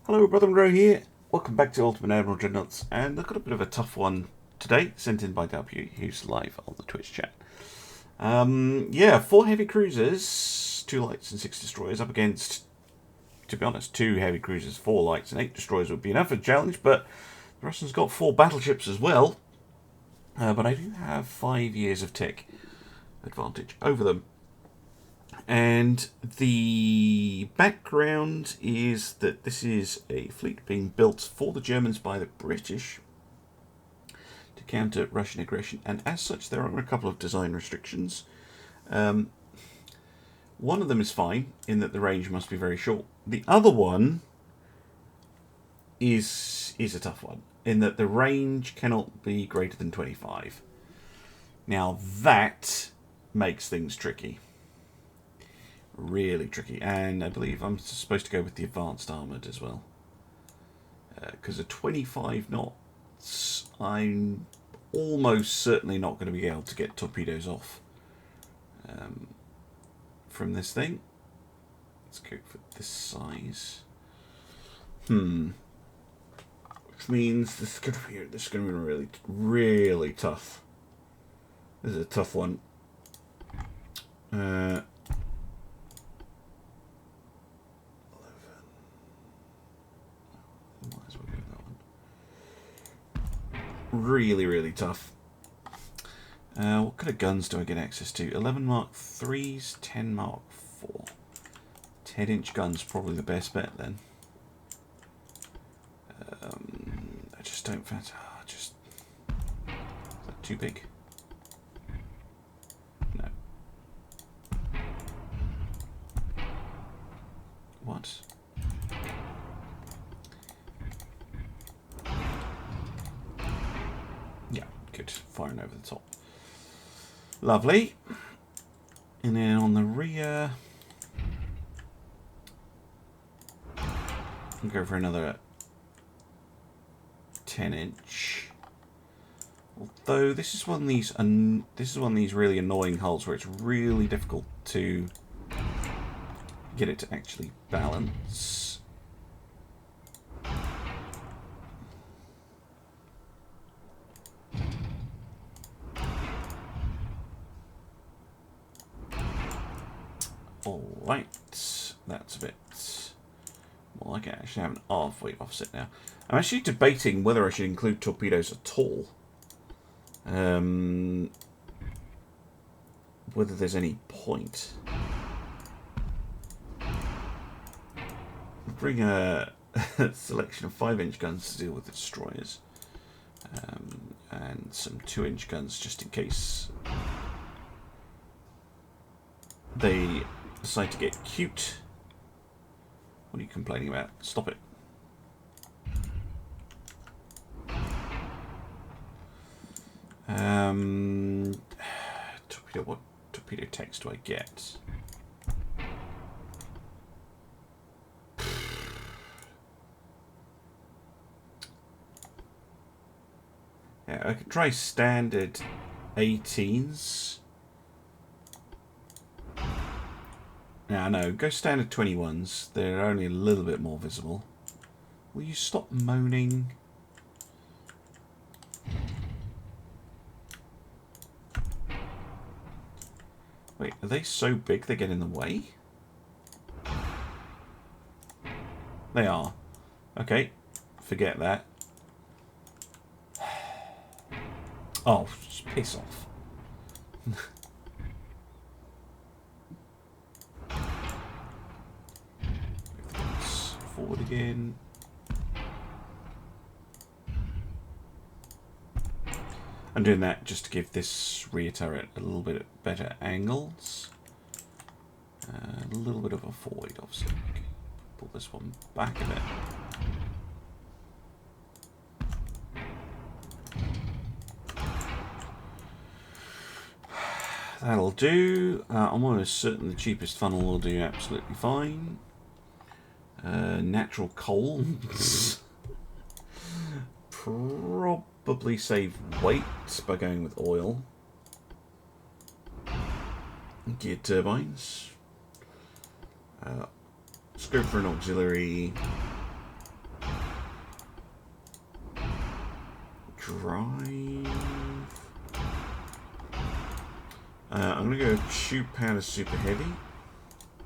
Hello, Brother Monroe here. Welcome back to Ultimate Admiral Dreadnoughts, and I've got a bit of a tough one today, sent in by Tuppy, who's live on the Twitch chat. Yeah, 4 heavy cruisers, 2 lights and 6 destroyers up against, to be honest, 2 heavy cruisers, 4 lights and 8 destroyers would be enough for a challenge, but the Russians got 4 battleships as well. But I do have 5 years of tech advantage over them. And the background is that this is a fleet being built for the Germans by the British to counter Russian aggression, and as such there are a couple of design restrictions. One of them is fine, in that the range must be very short. The other one is a tough one, in that the range cannot be greater than 25. Now that makes things tricky. Really tricky, and I believe I'm supposed to go with the advanced armoured as well, because at 25 knots I'm almost certainly not going to be able to get torpedoes off from this thing. Let's go for this size. Which means this is going to be really tough. This is a tough one. Really tough. What kind of guns do I get access to? 11 Mark 3s, 10 Mark 4. 10-inch guns probably the best bet then. I just don't fancy. Is that too big? No. What? Good, firing over the top. Lovely. And then on the rear, I'll go for another 10-inch. Although this is one of these really annoying hulls where it's really difficult to get it to actually balance. Alright, that's a bit more like it. Actually, I have an half-weight offset now. I'm actually debating whether I should include torpedoes at all. Whether there's any point. Bring a selection of 5-inch guns to deal with the destroyers. And some 2-inch guns just in case they decide to get cute. What are you complaining about? Stop it. Torpedo. What torpedo text do I get? Yeah, I could try standard 18s. Yeah, no, go standard 21s. They're only a little bit more visible. Will you stop moaning? Wait, are they so big they get in the way? They are. Okay, forget that. Oh, just piss off. Forward again. I'm doing that just to give this rear turret a little bit better angles. A little bit of a forward offset. Okay. Pull this one back a bit. That'll do. I'm almost certain the cheapest funnel will do absolutely fine. Natural coal. Probably save weight by going with oil. Gear turbines. Let's go for an auxiliary. drive. I'm going to go tube powder super heavy.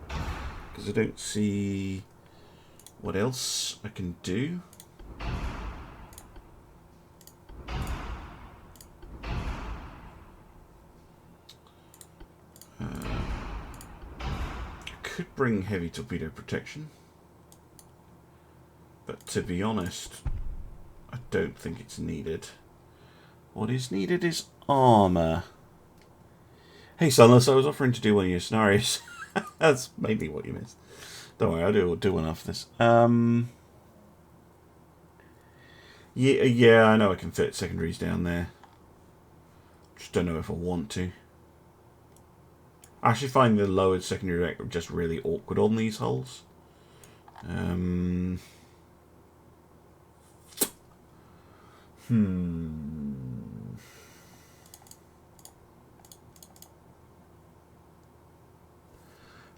Because I don't see what else I can do. Could bring heavy torpedo protection. But to be honest, I don't think it's needed. What is needed is armour. Hey Sunless, I was offering to do one of your scenarios. That's maybe what you missed. Don't worry, I'll do one after this. Yeah, I know I can fit secondaries down there. Just don't know if I want to. I actually find the lowered secondary deck just really awkward on these hulls.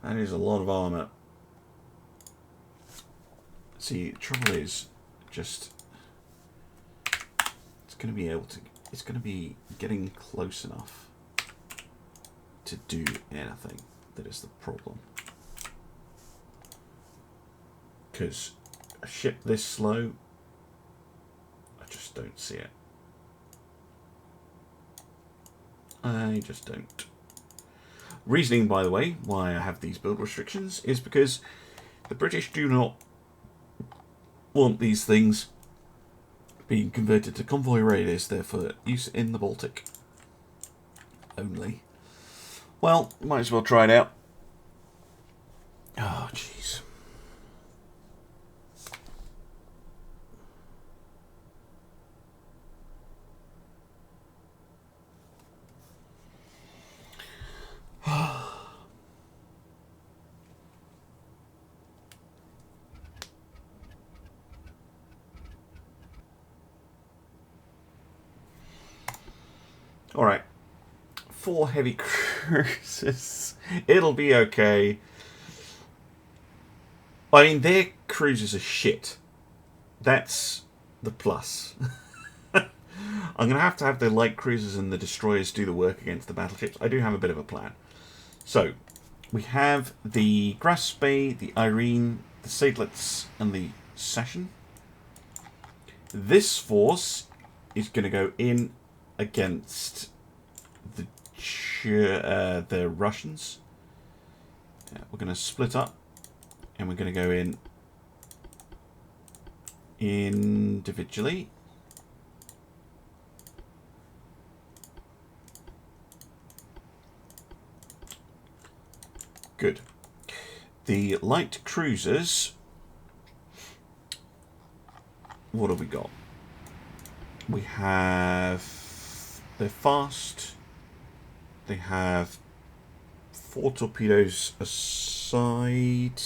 That is a lot of armour. See, the trouble is, just it's going to be getting close enough to do anything. That is the problem. Because a ship this slow, I just don't see it. I just don't. Reasoning, by the way, why I have these build restrictions is because the British do not want these things being converted to convoy raiders. They're for use in the Baltic only. Well, might as well try it out. Oh, jeez. All right, 4 heavy cruisers. It'll be okay. I mean, their cruisers are shit. That's the plus. I'm going to have the light cruisers and the destroyers do the work against the battleships. I do have a bit of a plan. So, we have the Graspe, the Irene, the Sadelets, and the Session. This force is going to go in against the Russians. We're going to split up and we're going to go in individually. Good. The light cruisers, what have we got? We have... They're fast. They have 4 torpedoes aside.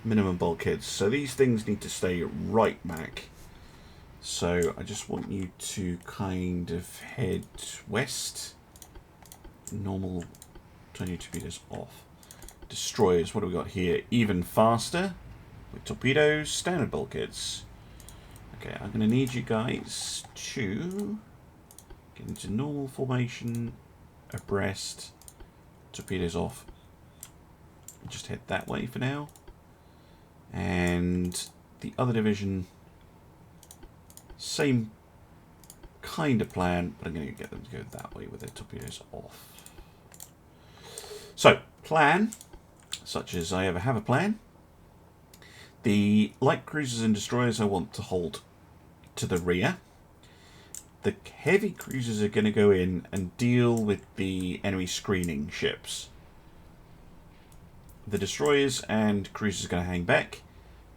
Minimum bulkheads. So these things need to stay right back. So I just want you to kind of head west. Normal, turn your torpedoes off. Destroyers, what do we got here? Even faster. With torpedoes, standard bulkheads. Okay, I'm going to need you guys to get into normal formation, abreast, torpedoes off. Just head that way for now. And the other division, same kind of plan, but I'm going to get them to go that way with their torpedoes off. So, plan, such as I ever have a plan. The light cruisers and destroyers I want to hold to the rear. The heavy cruisers are going to go in and deal with the enemy screening ships. The destroyers and cruisers are going to hang back.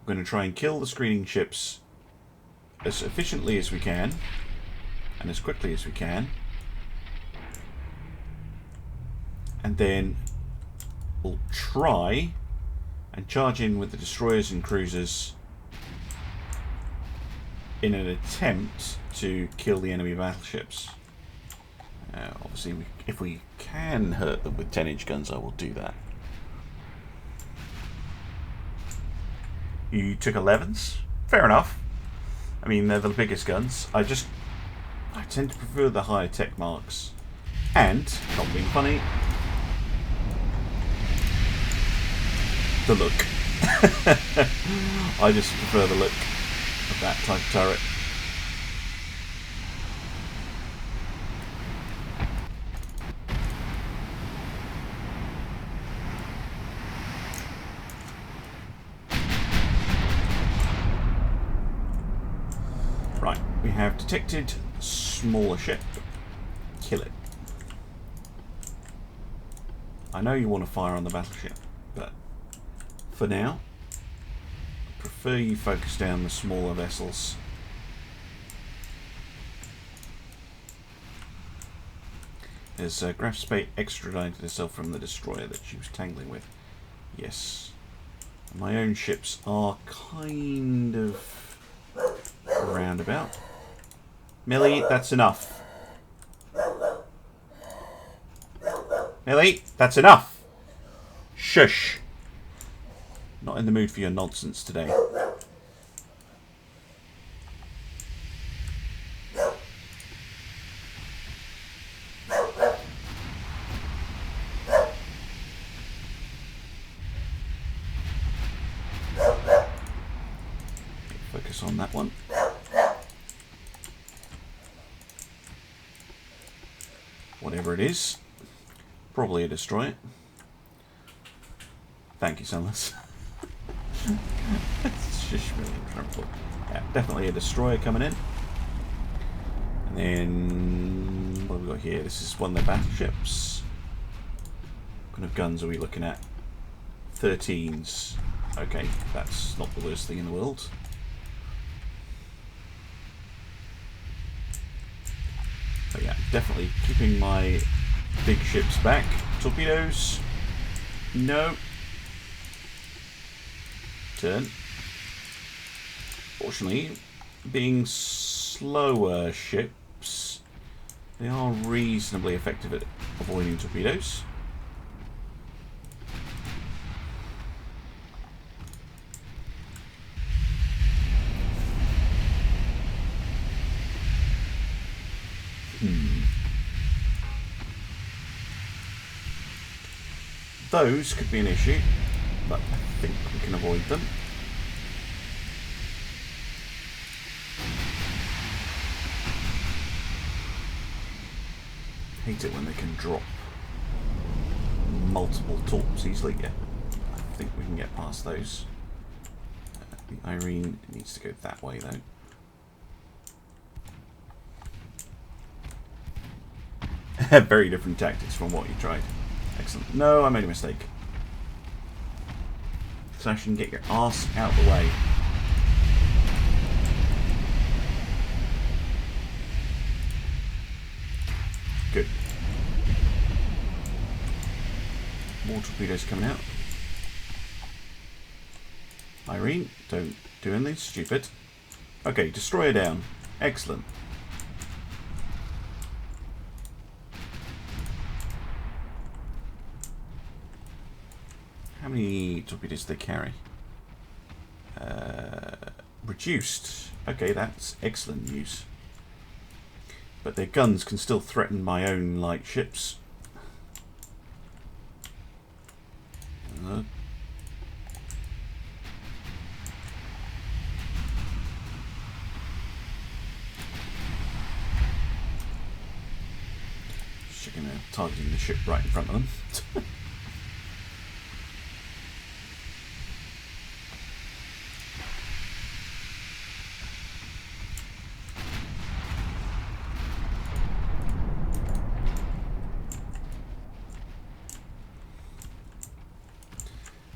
We're going to try and kill the screening ships as efficiently as we can and as quickly as we can. And then we'll try and charge in with the destroyers and cruisers in an attempt to kill the enemy battleships. Obviously, if we can hurt them with 10-inch guns, I will do that. You took 11s. Fair enough. I mean, they're the biggest guns. I tend to prefer the higher tech marks. And, not being funny, the look. I just prefer the look of that type of turret. Right, we have detected smaller ship. Kill it. I know you want to fire on the battleship, but for now, I prefer you focus down the smaller vessels. Has Graf Spate extradited herself from the destroyer that she was tangling with? Yes. My own ships are kind of roundabout. Millie, that's enough. Millie, that's enough. Shush. Not in the mood for your nonsense today. Focus on that one. Whatever it is. Probably a destroyer. Thank you, Sunless. Shush me, yeah, definitely a destroyer coming in. And then what have we got here? This is one of the battleships. What kind of guns are we looking at? 13s. Okay, that's not the worst thing in the world. But yeah, definitely keeping my big ships back. Torpedoes. No. Turn. Fortunately, being slower ships, they are reasonably effective at avoiding torpedoes. Those could be an issue, but I think we can avoid them. Hate it when they can drop multiple torps easily. Yeah, I think we can get past those. The Irene needs to go that way though. Very different tactics from what you tried. Excellent. No, I made a mistake. Slash and get your arse out of the way. Good. More torpedoes coming out. Irene, don't do anything stupid. Okay, destroyer down. Excellent. How many torpedoes do they carry? Reduced. Okay, that's excellent news. But their guns can still threaten my own light ships. Checking out, targeting the ship right in front of them.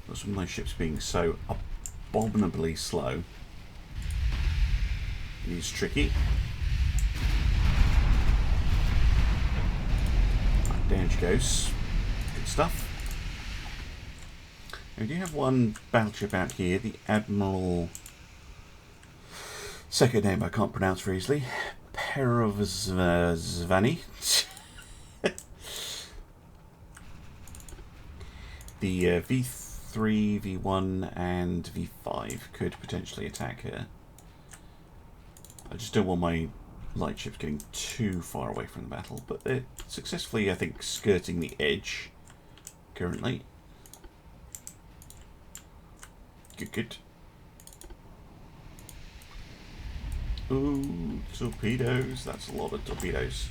With my ships being so abominably slow, it is tricky. Right, down she goes. Good stuff. We do have one battleship out here, the Admiral. Second name I can't pronounce very easily. Perovzvani. The V3, V1 and V5 could potentially attack her. I just don't want my light ships getting too far away from the battle, but they're successfully, I think, skirting the edge currently. Good, good. Ooh, torpedoes. That's a lot of torpedoes.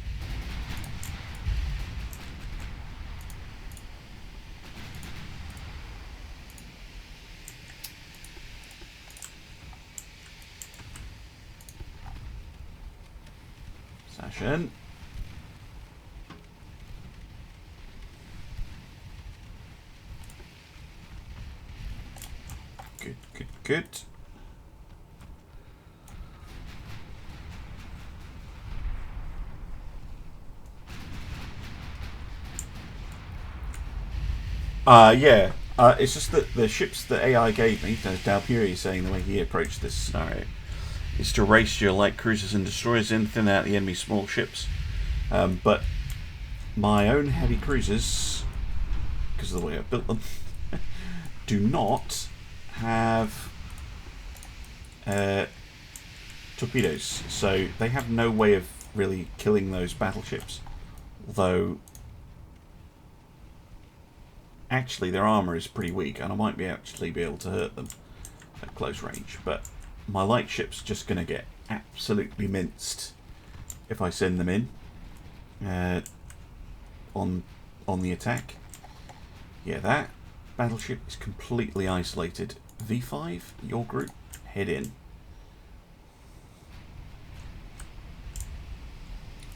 Session. Good, good, good. Yeah. It's just that the ships that AI gave me, as Dalpuri is saying the way he approached this scenario, is to race your light cruisers and destroyers in, thin out the enemy small ships. But my own heavy cruisers, because of the way I've built them, do not have torpedoes. So they have no way of really killing those battleships. Although, actually their armour is pretty weak, and I might actually be able to hurt them at close range. But my light ship's just going to get absolutely minced if I send them in on the attack. Yeah, that battleship is completely isolated. V5, your group, head in.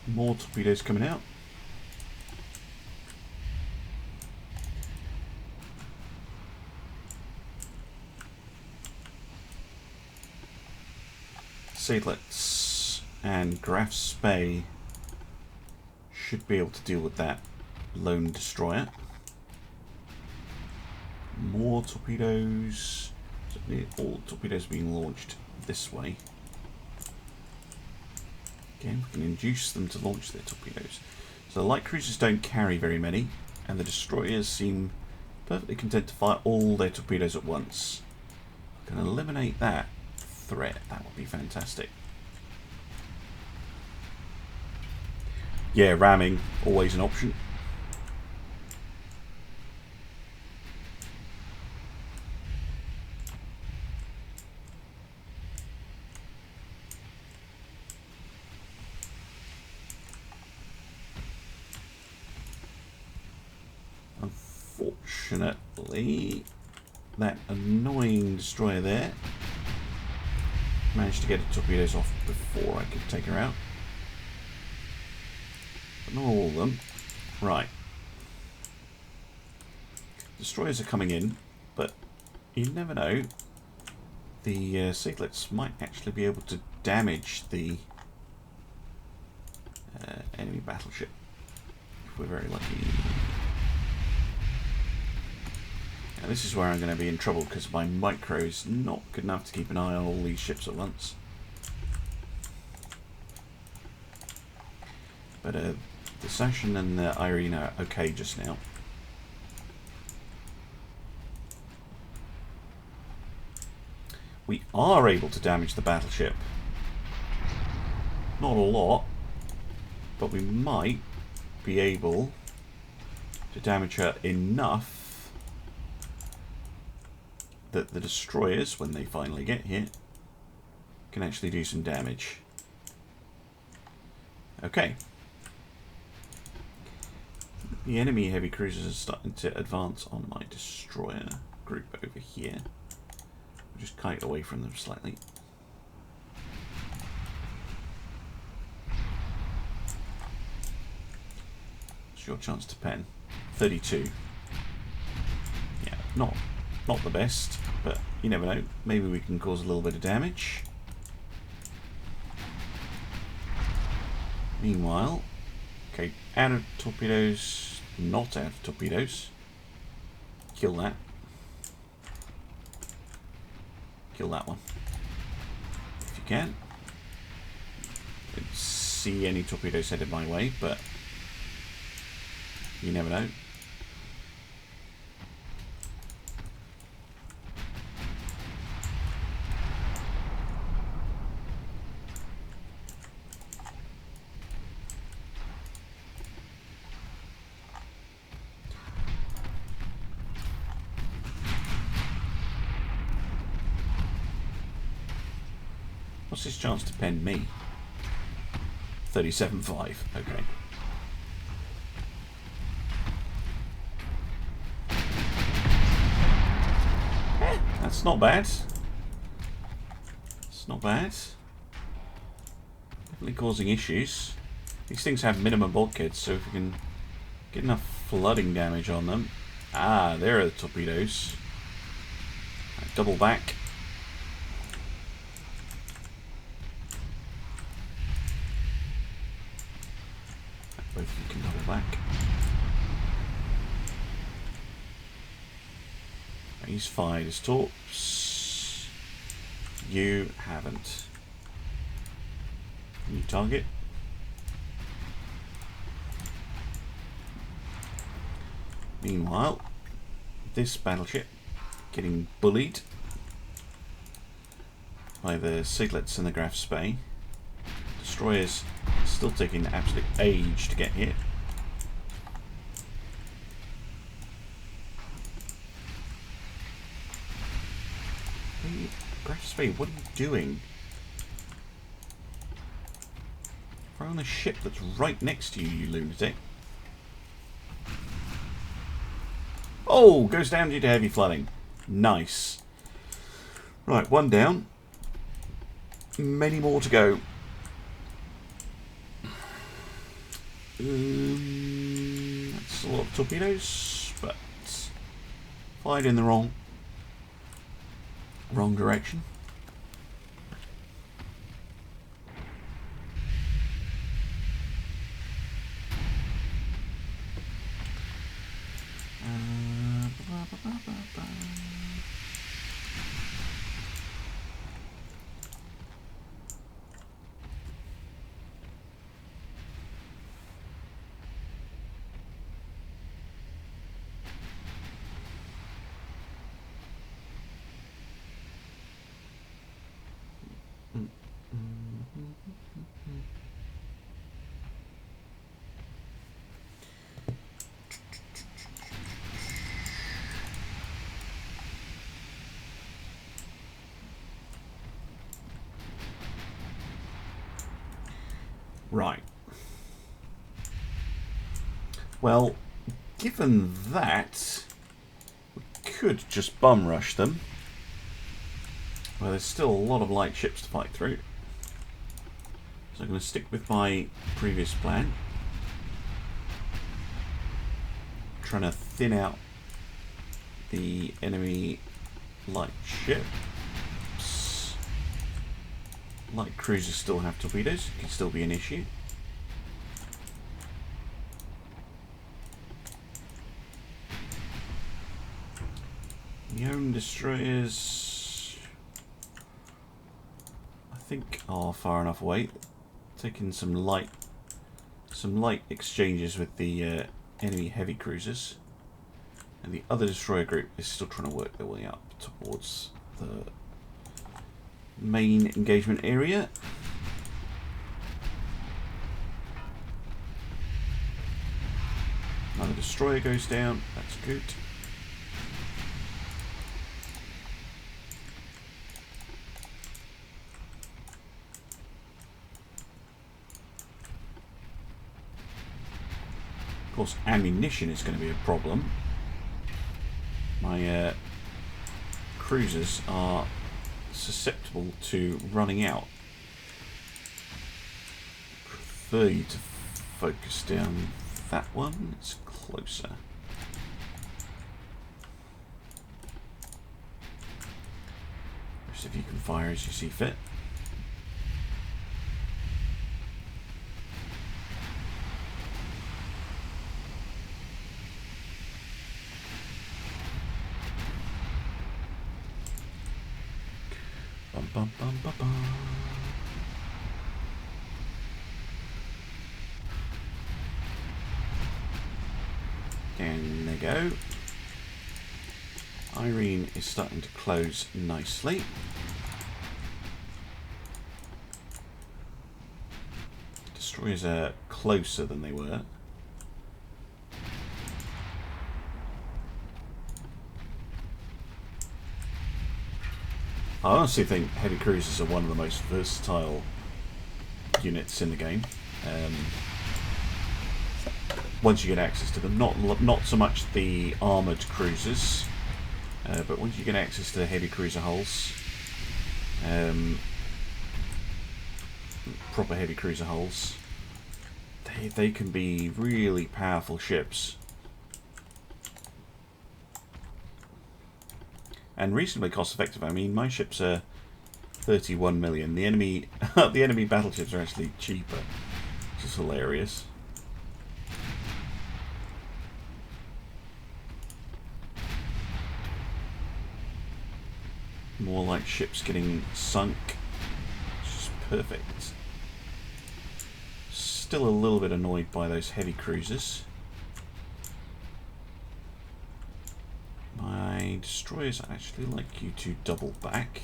More torpedoes coming out. Seedlets and Graf Spey should be able to deal with that lone destroyer. More torpedoes. All torpedoes being launched this way. Again, we can induce them to launch their torpedoes. So the light cruisers don't carry very many, and the destroyers seem perfectly content to fire all their torpedoes at once. I can eliminate that threat. That would be fantastic. Yeah, ramming, always an option. Unfortunately, that annoying destroyer there managed to get the torpedoes off before I could take her out. But not all of them. Right. Destroyers are coming in, but you never know. The seedlets might actually be able to damage the enemy battleship if we're very lucky. Now this is where I'm going to be in trouble because my micro is not good enough to keep an eye on all these ships at once. But the Sashin and the Irene are okay just now. We are able to damage the battleship. Not a lot, but we might be able to damage her enough that the destroyers, when they finally get here, can actually do some damage. Okay. The enemy heavy cruisers are starting to advance on my destroyer group over here. I'll just kite away from them slightly. It's your chance to pen. 32. Yeah, not the best, but you never know. Maybe we can cause a little bit of damage. Meanwhile, okay, out of torpedoes, not out of torpedoes. Kill that. Kill that one. If you can. Don't see any torpedoes headed my way, but you never know. What's his chance to pen me? 37.5. Okay. That's not bad. It's not bad. Definitely causing issues. These things have minimum bulkheads, so if we can get enough flooding damage on them. Ah, there are the torpedoes. Right, double back. Both of you can double back. He's fired his torps. You haven't. Can you target? Meanwhile, this battleship getting bullied by the Seaglets and the Graf Spee. Destroyers still taking absolute age to get here. Hey, Graf Spee, what are you doing? We're on a ship that's right next to you, you lunatic. Oh, goes down due to heavy flooding. Nice. Right, one down. Many more to go. That's a lot of torpedoes, but fired in the wrong direction. Right. Well, given that, we could just bum rush them. Well, there's still a lot of light ships to fight through. So I'm going to stick with my previous plan. Trying to thin out the enemy light ships. Light cruisers still have torpedoes, it can still be an issue. The own destroyers, I think, are far enough away. Taking some light exchanges with the enemy heavy cruisers, and the other destroyer group is still trying to work their way up towards the main engagement area. Another destroyer goes down, that's good. Of course, ammunition is going to be a problem. My cruisers are susceptible to running out. Prefer you to focus down that one, it's closer. Rest of you can fire as you see fit. Bum, bum, bum, bum. And there we go. Irene is starting to close nicely. Destroyers are closer than they were. I honestly think heavy cruisers are one of the most versatile units in the game. Once you get access to them, not so much the armoured cruisers, but once you get access to the heavy cruiser hulls, proper heavy cruiser hulls, they can be really powerful ships. And reasonably cost effective. I mean, my ships are 31 million. The enemy the enemy battleships are actually cheaper, which is hilarious. More like ships getting sunk, which is perfect. Still a little bit annoyed by those heavy cruisers. My destroyers, I actually like you to double back.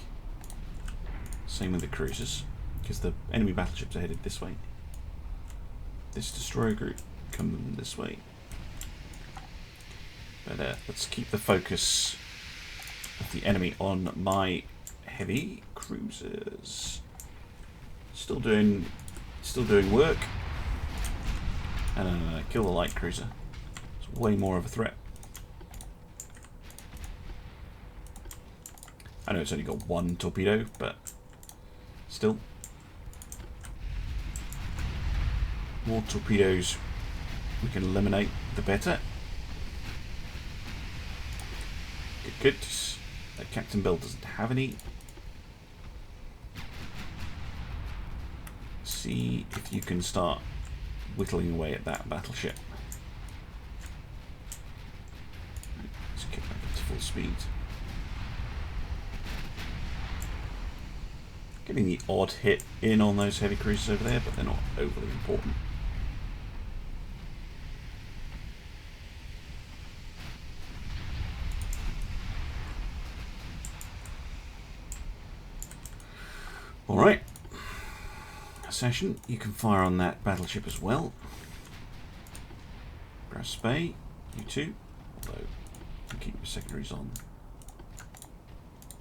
Same with the cruisers, because the enemy battleships are headed this way. This destroyer group come this way. But let's keep the focus of the enemy on my heavy cruisers. Still doing work. And kill the light cruiser. It's way more of a threat. I know it's only got one torpedo, but still. More torpedoes we can eliminate, the better. Good. Captain Bill doesn't have any. See if you can start whittling away at that battleship. Let's get back up to full speed. Getting the odd hit in on those heavy cruisers over there, but they're not overly important. Alright. Session, you can fire on that battleship as well. Press Spay, you too. Although, you keep your secondaries on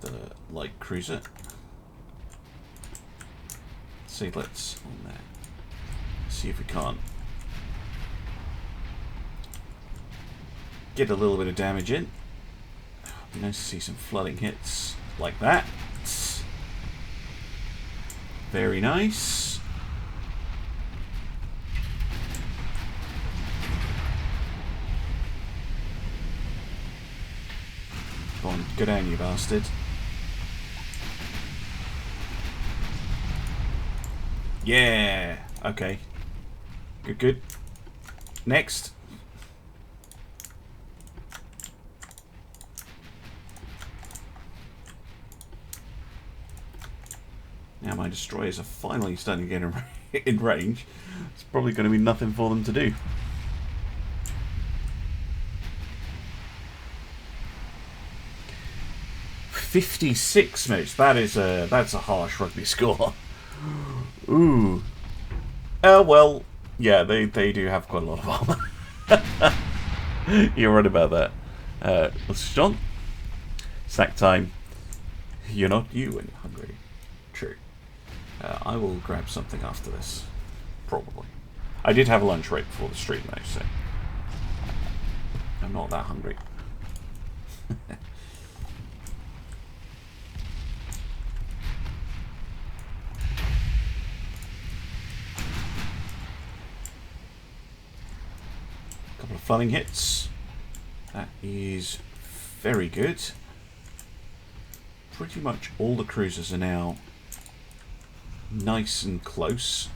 the light cruiser. Seedlets on there. See if we can't get a little bit of damage in. It'd be nice to see some flooding hits like that. Very nice. Go on, go down, you bastard. Yeah. Okay. Good. Next. Now my destroyers are finally starting to get in range. It's probably going to be nothing for them to do. .56 minutes. That's a harsh rugby score. Ooh. Well, yeah, they do have quite a lot of armor. You're right about that. What's John? Snack time. You're not you when you're hungry. True. I will grab something after this. Probably. I did have a lunch right before the stream though, so I'm not that hungry. Couple of flooding hits. That is very good. Pretty much all the cruisers are now nice and close.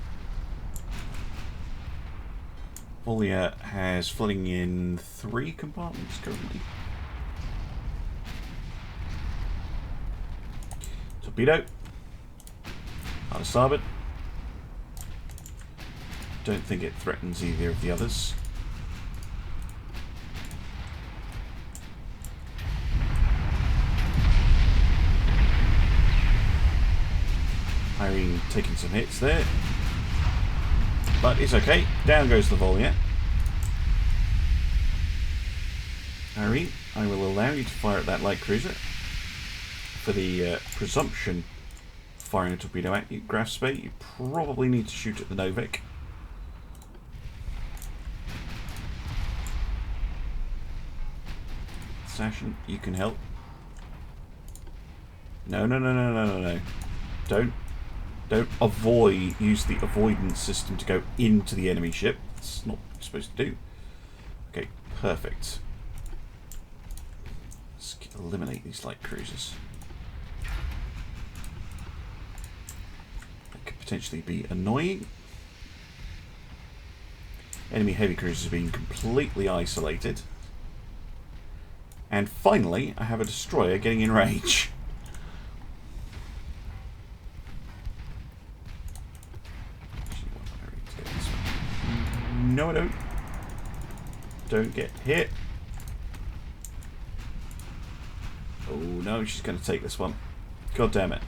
Volia has flooding in 3 compartments currently. Torpedo. Out of starboard. Don't think it threatens either of the others. Irene taking some hits there. But it's okay. Down goes the Volia. Irene, I will allow you to fire at that light cruiser. for the presumption firing a torpedo at you. Graf Spey, you probably need to shoot at the Novik. Sashin, you can help. No. Don't use the avoidance system to go into the enemy ship. That's not what you're supposed to do. Okay, perfect. Let's eliminate these light cruisers. That could potentially be annoying. Enemy heavy cruisers being completely isolated. And finally, I have a destroyer getting in range. No, I don't. Don't get hit. Oh no, she's going to take this one. God damn it.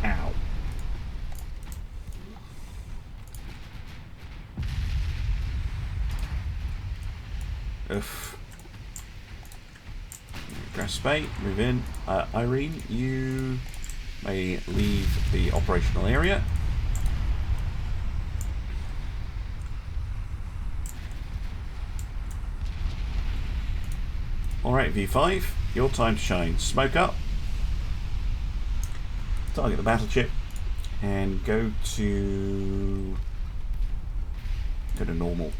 Ow. Oof. Spey, move in. Irene, you may leave the operational area. Alright, V5, your time to shine. Smoke up. Target the battleship and go to normal.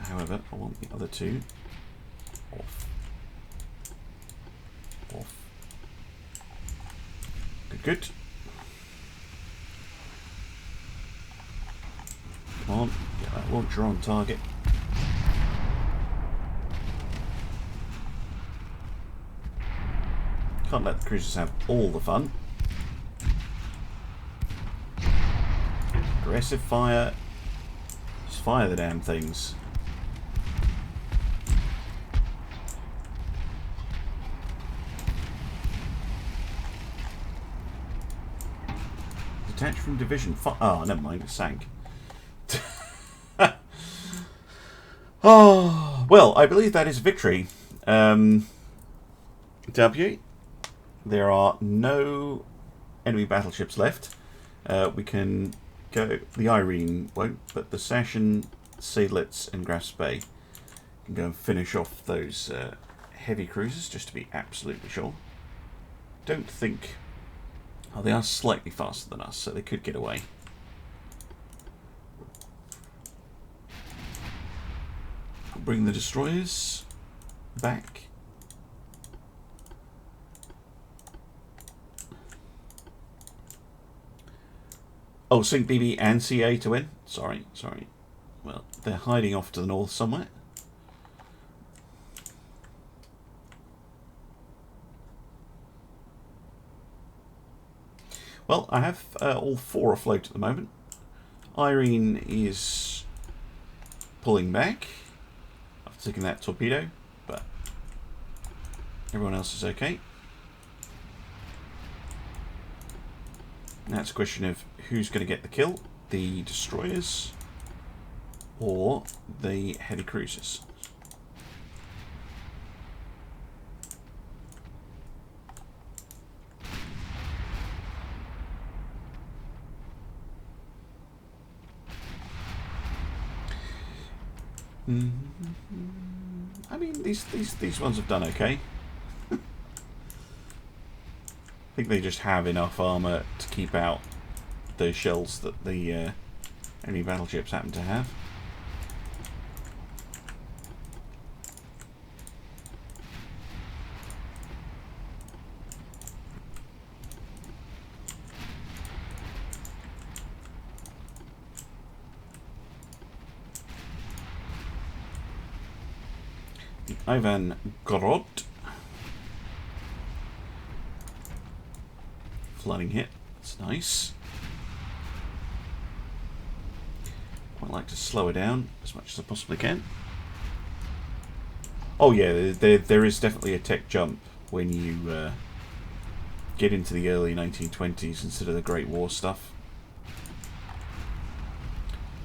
However, I want the other two off. Off. Good. Come on, get that launcher on target. Can't let the cruisers have all the fun. Aggressive fire. Just fire the damn things. Detached from division. Oh, never mind, it sank. Oh, well, I believe that is victory. W. There are no enemy battleships left. We can go. The Irene won't, but the Sashin, Seydlitz, and Graf Spey can go and finish off those heavy cruisers just to be absolutely sure. Don't think. Oh, they are slightly faster than us, so they could get away. Bring the destroyers back. Oh, sink BB and CA to win? Sorry. Well, they're hiding off to the north somewhere. Well, I have all four afloat at the moment. Irene is pulling back after taking that torpedo, but everyone else is okay. Now it's a question of who's going to get the kill, the destroyers or the heavy cruisers. I mean, these ones have done okay. I think they just have enough armour to keep out the shells that the enemy battleships happen to have. The Ivan Gorod. Flooding hit. That's nice. Quite like to slow her down as much as I possibly can. Oh yeah, there is definitely a tech jump when you get into the early 1920s instead of the Great War stuff.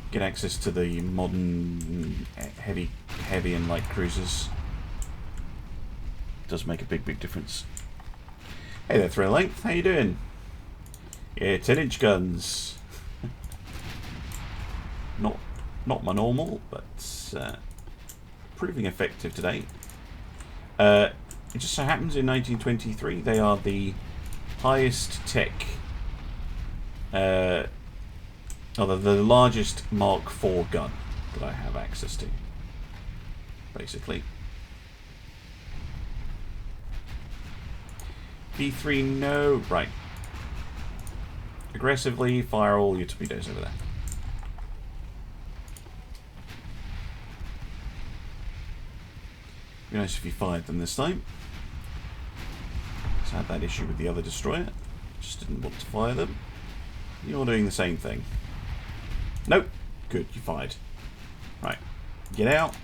Get access to the modern heavy and light cruisers. Does make a big difference. Hey there, Threadoflength, how you doing? Yeah, 10-inch guns. Not my normal, but proving effective today. It just so happens in 1923 they are the highest tech, or the largest Mark IV gun that I have access to, basically. V3, no. Right. Aggressively fire all your torpedoes over there. Be nice if you fired them this time. Just had that issue with the other destroyer. Just didn't want to fire them. You're doing the same thing. Nope. Good, you fired. Right. Get out.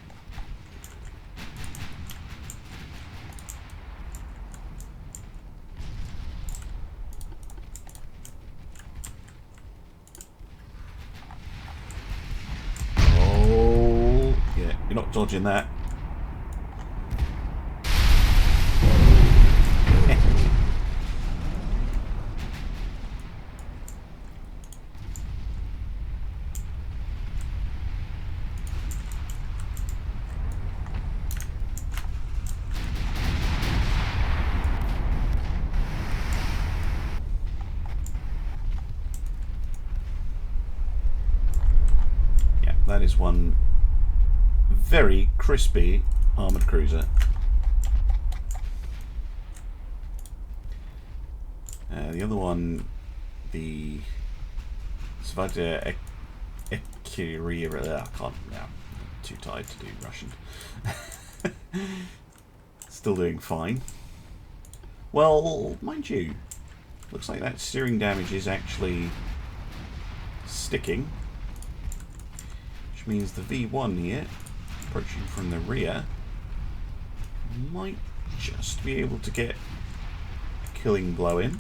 Oh, yeah. You're not dodging that. That is one very crispy armoured cruiser. The other one, the Svada Ekirira, I can't, I'm too tired to do Russian. Still doing fine. Well, mind you, looks like that steering damage is actually sticking. Which means the V1 here, approaching from the rear, might just be able to get a killing blow in.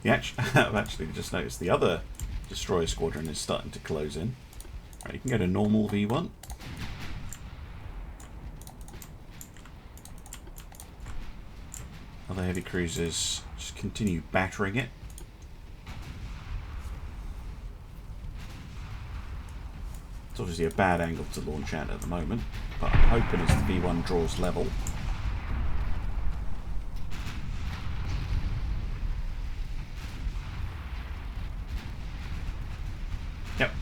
I've actually just noticed the other destroyer squadron is starting to close in. Right, you can go to normal V1. Other heavy cruisers just continue battering it. It's obviously a bad angle to launch at the moment, but I'm hoping as the V1 draws level. Yep.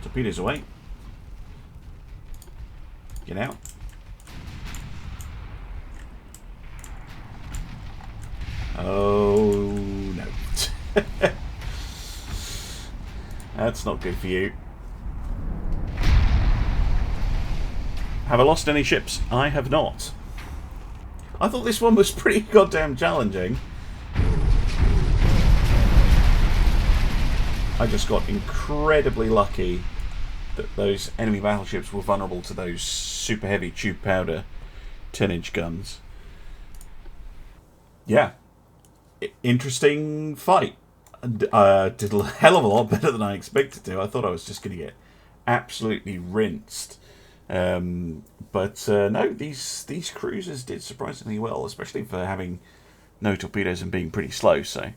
Torpedoes away. Get out. Oh no. That's not good for you. Have I lost any ships? I have not. I thought this one was pretty goddamn challenging. I just got incredibly lucky that those enemy battleships were vulnerable to those super heavy tube powder 10-inch guns. Yeah. Interesting fight. Did a hell of a lot better than I expected to. I thought I was just going to get absolutely rinsed. But no, these cruisers did surprisingly well, especially for having no torpedoes and being pretty slow. So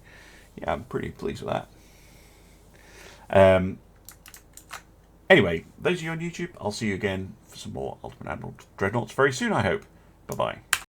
yeah, I'm pretty pleased with that. Anyway, those of you on YouTube, I'll see you again for some more Ultimate Admiral Dreadnoughts very soon, I hope. Bye-bye.